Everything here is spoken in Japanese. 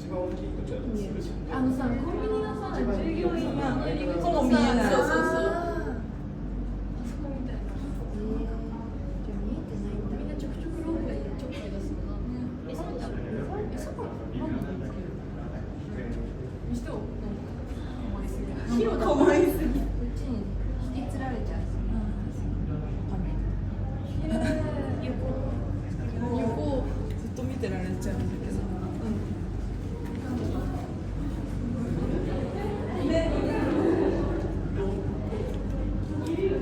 あのさ、コンビニのさ、従業員が入り口ここ見えない。そうそうそう。あそこみたいな。じゃあ見えてないんだ。みんなちょくちょくロープがちょっと出すのな。そうだ。そこ。にしても重いすぎる。白だ。重いすぎ。こっちに引きつられちゃう。横。横ずっと見てられちゃうんだけど。